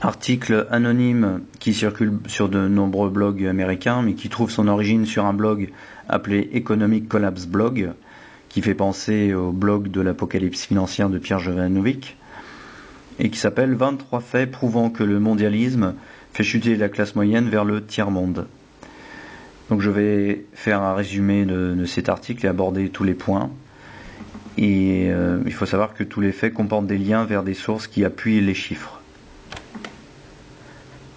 Article anonyme qui circule sur de nombreux blogs américains, mais qui trouve son origine sur un blog appelé Economic Collapse Blog, qui fait penser au blog de l'apocalypse financière de Pierre Jovanovic, et qui s'appelle 23 faits prouvant que le mondialisme fait chuter la classe moyenne vers le tiers-monde. Donc je vais faire un résumé de cet article et aborder tous les points. Et il faut savoir que tous les faits comportent des liens vers des sources qui appuient les chiffres.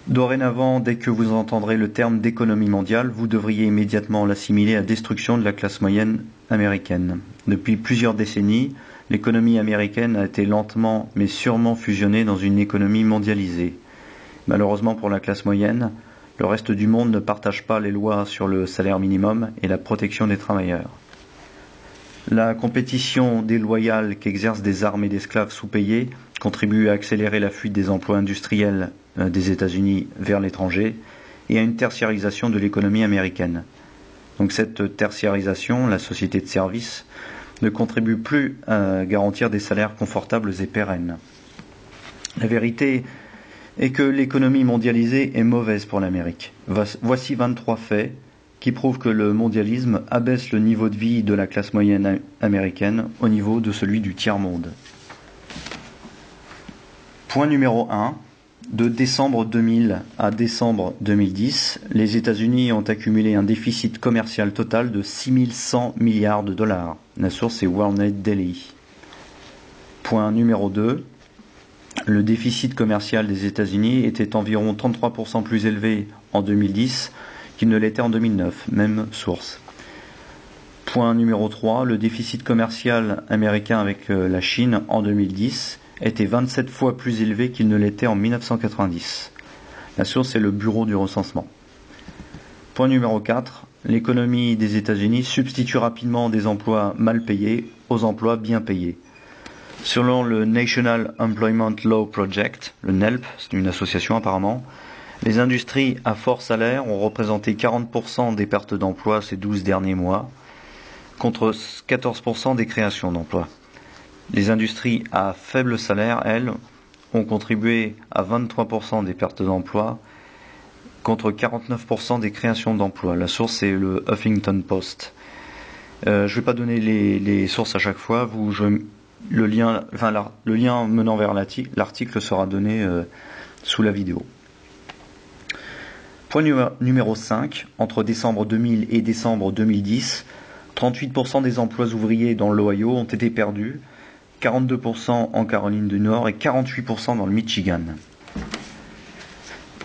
Dorénavant, dès que vous entendrez le terme d'économie mondiale, vous devriez immédiatement l'assimiler à destruction de la classe moyenne américaine. Depuis plusieurs décennies, l'économie américaine a été lentement mais sûrement fusionnée dans une économie mondialisée. Malheureusement pour la classe moyenne, le reste du monde ne partage pas les lois sur le salaire minimum et la protection des travailleurs. La compétition déloyale qu'exercent des armées d'esclaves sous-payés contribue à accélérer la fuite des emplois industriels des États-Unis vers l'étranger et à une tertiarisation de l'économie américaine. Donc cette tertiarisation, la société de services, ne contribue plus à garantir des salaires confortables et pérennes. La vérité est que l'économie mondialisée est mauvaise pour l'Amérique. Voici 23 faits qui prouvent que le mondialisme abaisse le niveau de vie de la classe moyenne américaine au niveau de celui du tiers-monde. Point numéro 1. De décembre 2000 à décembre 2010, les États-Unis ont accumulé un déficit commercial total de 6100 milliards de dollars. La source est World Daily. Point numéro 2. Le déficit commercial des États-Unis était environ 33% plus élevé en 2010 qu'il ne l'était en 2009, même source. Point numéro 3. Le déficit commercial américain avec la Chine en 2010 était 27 fois plus élevé qu'il ne l'était en 1990. La source est le Bureau du recensement. Point numéro 4. L'économie des États-Unis substitue rapidement des emplois mal payés aux emplois bien payés. Selon le National Employment Law Project, le NELP, c'est une association apparemment, les industries à fort salaire ont représenté 40% des pertes d'emplois ces 12 derniers mois, contre 14% des créations d'emplois. Les industries à faible salaire, elles, ont contribué à 23% des pertes d'emplois, contre 49% des créations d'emplois. La source est le Huffington Post. Je ne vais pas donner les sources à chaque fois. Le lien menant vers l'article sera donné sous la vidéo. Point numéro 5. Entre décembre 2000 et décembre 2010, 38% des emplois ouvriers dans l'Ohio ont été perdus, 42% en Caroline du Nord et 48% dans le Michigan.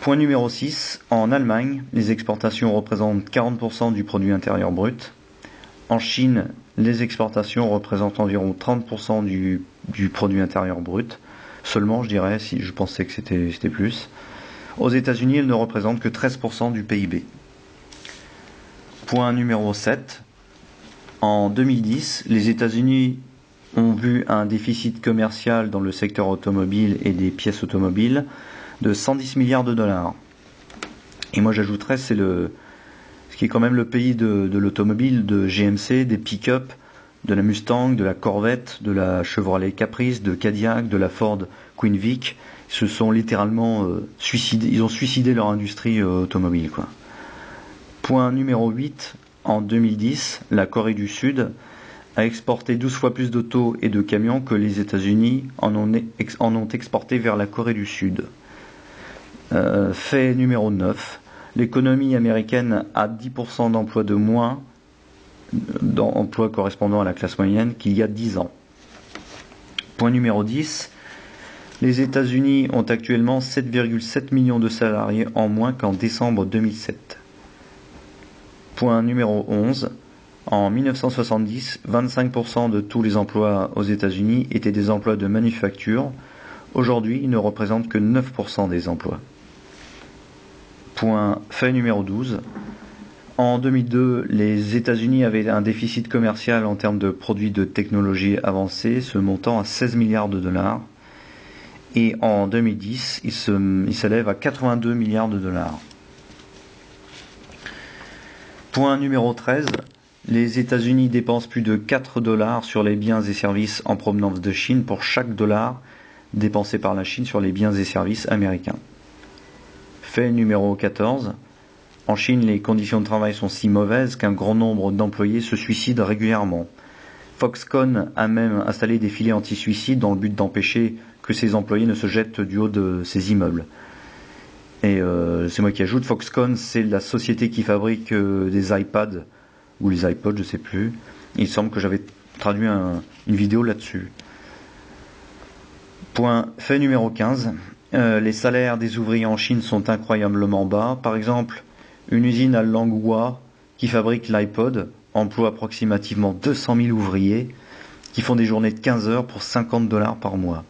Point numéro 6. En Allemagne, les exportations représentent 40% du produit intérieur brut. En Chine, les exportations représentent environ 30% du produit intérieur brut. Seulement, je dirais, si je pensais que c'était plus. Aux États-Unis, elles ne représentent que 13% du PIB. Point numéro 7. En 2010, les États-Unis ont vu un déficit commercial dans le secteur automobile et des pièces automobiles de 110 milliards de dollars. Et moi j'ajouterais, ce qui est quand même le pays de l'automobile, de GMC, des pick-up, de la Mustang, de la Corvette, de la Chevrolet Caprice, de Cadillac, de la Ford Queen Vic. Ils se sont littéralement suicidés, ils ont suicidé leur industrie automobile, quoi. Point numéro 8. En 2010, la Corée du Sud a exporté 12 fois plus d'autos et de camions que les États-Unis en ont exporté vers la Corée du Sud. Fait numéro 9. L'économie américaine a 10% d'emplois de moins, d'emplois correspondant à la classe moyenne, qu'il y a 10 ans. Point numéro 10. Les États-Unis ont actuellement 7,7 millions de salariés en moins qu'en décembre 2007. Point numéro 11. En 1970, 25% de tous les emplois aux États-Unis étaient des emplois de manufacture. Aujourd'hui, ils ne représentent que 9% des emplois. Fait numéro 12. En 2002, les États-Unis avaient un déficit commercial en termes de produits de technologie avancée, se montant à 16 milliards de dollars. Et en 2010, il s'élève à 82 milliards de dollars. Point numéro 13. Les États-Unis dépensent plus de 4 dollars sur les biens et services en provenance de Chine pour chaque dollar dépensé par la Chine sur les biens et services américains. Fait numéro 14. En Chine, les conditions de travail sont si mauvaises qu'un grand nombre d'employés se suicident régulièrement. Foxconn a même installé des filets anti-suicide dans le but d'empêcher que ses employés ne se jettent du haut de ses immeubles. Et c'est moi qui ajoute, Foxconn, c'est la société qui fabrique des iPads, ou les iPods, je sais plus. Il semble que j'avais traduit une vidéo là-dessus. Fait numéro 15. Les salaires des ouvriers en Chine sont incroyablement bas. Par exemple, une usine à Langhua qui fabrique l'iPod emploie approximativement 200 000 ouvriers qui font des journées de 15 heures pour $50 par mois.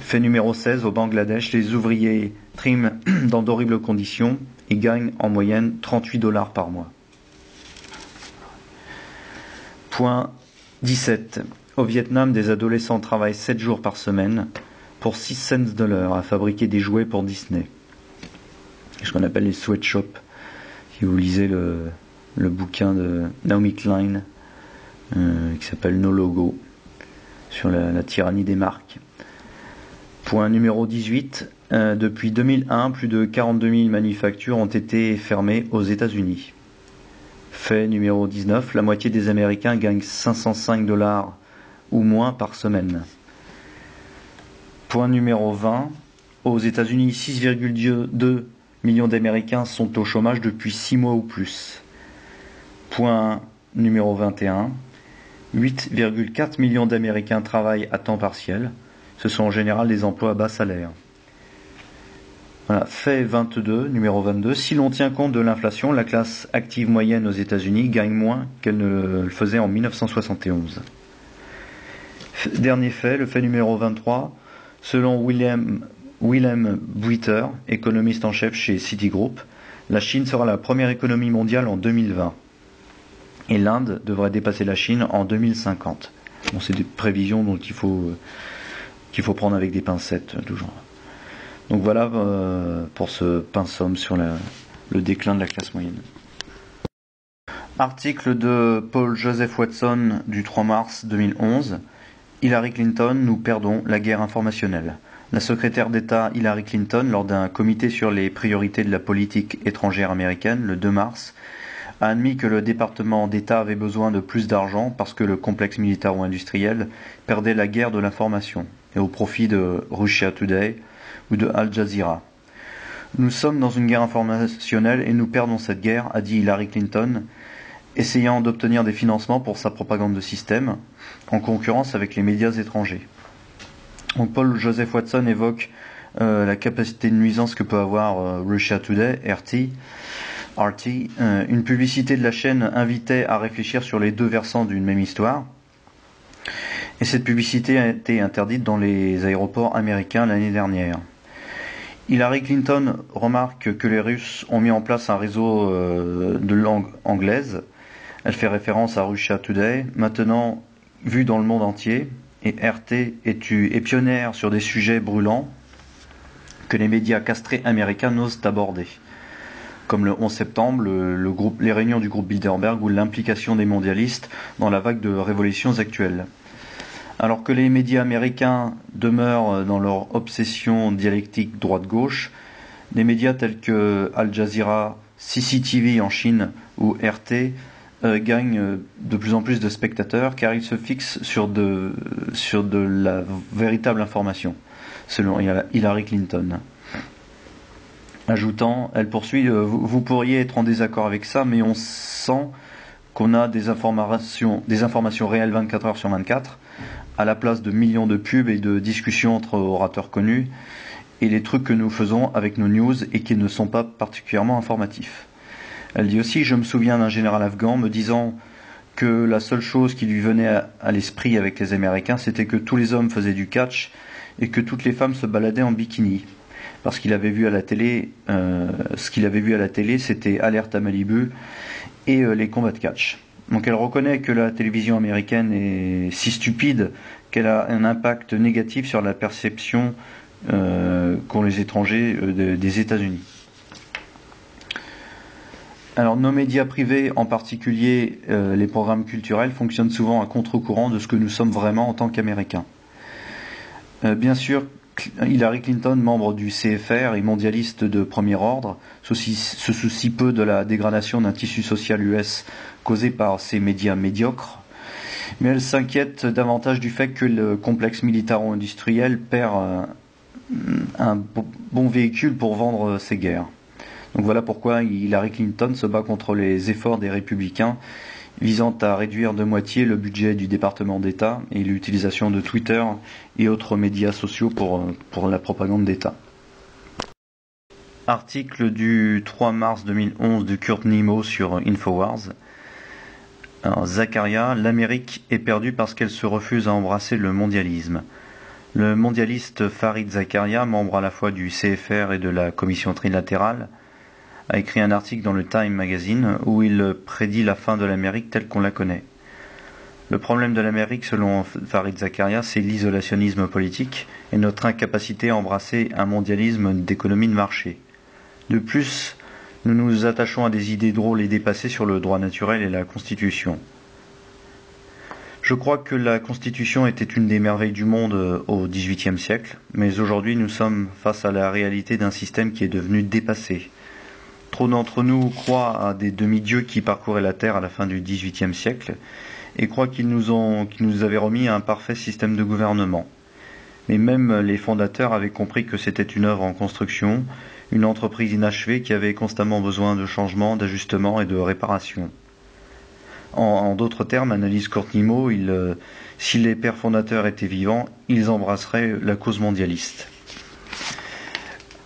Fait numéro 16, au Bangladesh, les ouvriers triment dans d'horribles conditions et gagnent en moyenne $38 par mois. Point 17. Au Vietnam, des adolescents travaillent 7 jours par semaine pour 6 cents de l'heure à fabriquer des jouets pour Disney. Ce qu'on appelle les sweatshops. Si vous lisez le bouquin de Naomi Klein qui s'appelle No Logo sur la tyrannie des marques. Point numéro 18. Depuis 2001, plus de 42 000 manufactures ont été fermées aux États-Unis. Fait numéro 19. La moitié des Américains gagnent $505 ou moins par semaine. Point numéro 20. Aux États-Unis, 6,2 millions d'Américains sont au chômage depuis 6 mois ou plus. Point numéro 21. 8,4 millions d'Américains travaillent à temps partiel. Ce sont en général des emplois à bas salaire. Voilà. Fait 22, numéro 22. Si l'on tient compte de l'inflation, la classe active moyenne aux États-Unis gagne moins qu'elle ne le faisait en 1971. Dernier fait, le fait numéro 23. Selon Willem Buiter, économiste en chef chez Citigroup, la Chine sera la première économie mondiale en 2020. Et l'Inde devrait dépasser la Chine en 2050. Bon, c'est des prévisions dont il faut prendre avec des pincettes, toujours. Donc voilà pour ce pinceau sur le déclin de la classe moyenne. Article de Paul Joseph Watson du 3 mars 2011. Hillary Clinton, nous perdons la guerre informationnelle. La secrétaire d'État Hillary Clinton, lors d'un comité sur les priorités de la politique étrangère américaine, le 2 mars, a admis que le département d'État avait besoin de plus d'argent parce que le complexe militaire ou industriel perdait la guerre de l'information, et au profit de Russia Today ou de Al Jazeera. Nous sommes dans une guerre informationnelle et nous perdons cette guerre, a dit Hillary Clinton, essayant d'obtenir des financements pour sa propagande de système, en concurrence avec les médias étrangers. Donc Paul Joseph Watson évoque la capacité de nuisance que peut avoir Russia Today, RT. Une publicité de la chaîne invitait à réfléchir sur les deux versants d'une même histoire. Et cette publicité a été interdite dans les aéroports américains l'année dernière. Hillary Clinton remarque que les Russes ont mis en place un réseau de langue anglaise. Elle fait référence à Russia Today, maintenant vu dans le monde entier, et RT est pionnière sur des sujets brûlants que les médias castrés américains n'osent aborder, comme le 11 septembre, les réunions du groupe Bilderberg ou l'implication des mondialistes dans la vague de révolutions actuelles. Alors que les médias américains demeurent dans leur obsession dialectique droite-gauche, des médias tels que Al Jazeera, CCTV en Chine ou RT gagnent de plus en plus de spectateurs car ils se fixent sur de la véritable information, selon Hillary Clinton. Ajoutant, elle poursuit, vous pourriez être en désaccord avec ça, mais on sent qu'on a des informations réelles 24 heures sur 24, à la place de millions de pubs et de discussions entre orateurs connus, et les trucs que nous faisons avec nos news et qui ne sont pas particulièrement informatifs. Elle dit aussi, je me souviens d'un général afghan me disant que la seule chose qui lui venait à l'esprit avec les Américains, c'était que tous les hommes faisaient du catch et que toutes les femmes se baladaient en bikini. Parce qu'il avait vu à la télé, ce qu'il avait vu à la télé, c'était Alerte à Malibu et les combats de catch. Donc elle reconnaît que la télévision américaine est si stupide qu'elle a un impact négatif sur la perception qu'ont les étrangers des États-Unis. Alors nos médias privés, en particulier les programmes culturels, fonctionnent souvent à contre-courant de ce que nous sommes vraiment en tant qu'Américains. Bien sûr, Hillary Clinton, membre du CFR et mondialiste de premier ordre, se soucie peu de la dégradation d'un tissu social US causé par ces médias médiocres, mais elle s'inquiète davantage du fait que le complexe militaro-industriel perd un bon véhicule pour vendre ses guerres. Donc voilà pourquoi Hillary Clinton se bat contre les efforts des républicains visant à réduire de moitié le budget du département d'État et l'utilisation de Twitter et autres médias sociaux pour la propagande d'État. Article du 3 mars 2011 de Kurt Nemo sur Infowars. Alors, Zakaria, l'Amérique est perdue parce qu'elle se refuse à embrasser le mondialisme. Le mondialiste Fareed Zakaria, membre à la fois du CFR et de la Commission trilatérale, a écrit un article dans le Time Magazine où il prédit la fin de l'Amérique telle qu'on la connaît. Le problème de l'Amérique, selon Fareed Zakaria, c'est l'isolationnisme politique et notre incapacité à embrasser un mondialisme d'économie de marché. De plus, nous nous attachons à des idées drôles et dépassées sur le droit naturel et la Constitution. Je crois que la Constitution était une des merveilles du monde au XVIIIe siècle, mais aujourd'hui nous sommes face à la réalité d'un système qui est devenu dépassé. Trop d'entre nous croient à des demi-dieux qui parcouraient la Terre à la fin du XVIIIe siècle et croient qu'ils nous avaient remis un parfait système de gouvernement. Mais même les fondateurs avaient compris que c'était une œuvre en construction, une entreprise inachevée qui avait constamment besoin de changements, d'ajustements et de réparations. En d'autres termes, analyse Kurt Nemo, si les pères fondateurs étaient vivants, ils embrasseraient la cause mondialiste.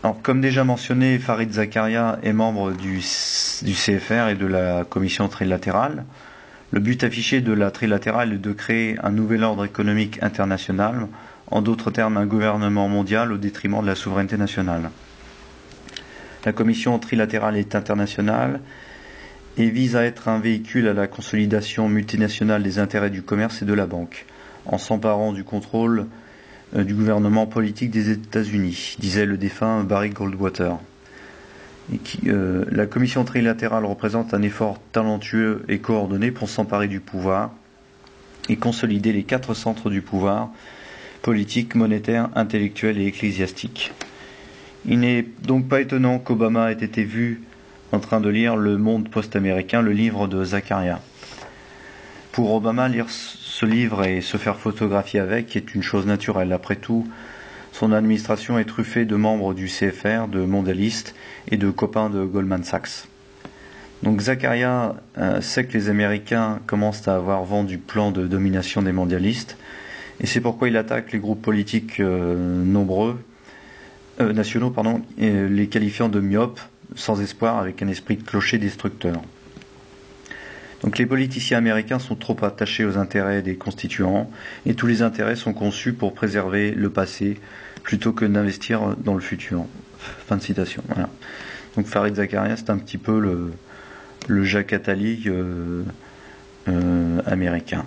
Alors, comme déjà mentionné, Fareed Zakaria est membre du CFR et de la Commission trilatérale. Le but affiché de la trilatérale est de créer un nouvel ordre économique international, en d'autres termes un gouvernement mondial au détriment de la souveraineté nationale. La Commission trilatérale est internationale et vise à être un véhicule à la consolidation multinationale des intérêts du commerce et de la banque, en s'emparant du contrôle du gouvernement politique des États-Unis, disait le défunt Barry Goldwater. La commission trilatérale représente un effort talentueux et coordonné pour s'emparer du pouvoir et consolider les 4 centres du pouvoir, politique, monétaire, intellectuel et ecclésiastique. Il n'est donc pas étonnant qu'Obama ait été vu en train de lire Le Monde post-américain, le livre de Zakaria. Pour Obama, lire ce livre et se faire photographier avec est une chose naturelle. Après tout, son administration est truffée de membres du CFR, de mondialistes et de copains de Goldman Sachs. Donc Zakaria sait que les Américains commencent à avoir vent du plan de domination des mondialistes, et c'est pourquoi il attaque les groupes politiques nationaux, les qualifiant de myopes, sans espoir, avec un esprit de clocher destructeur. Donc les politiciens américains sont trop attachés aux intérêts des constituants et tous les intérêts sont conçus pour préserver le passé plutôt que d'investir dans le futur. Fin de citation. Voilà. Donc Fareed Zakaria, c'est un petit peu le Jacques Attali américain.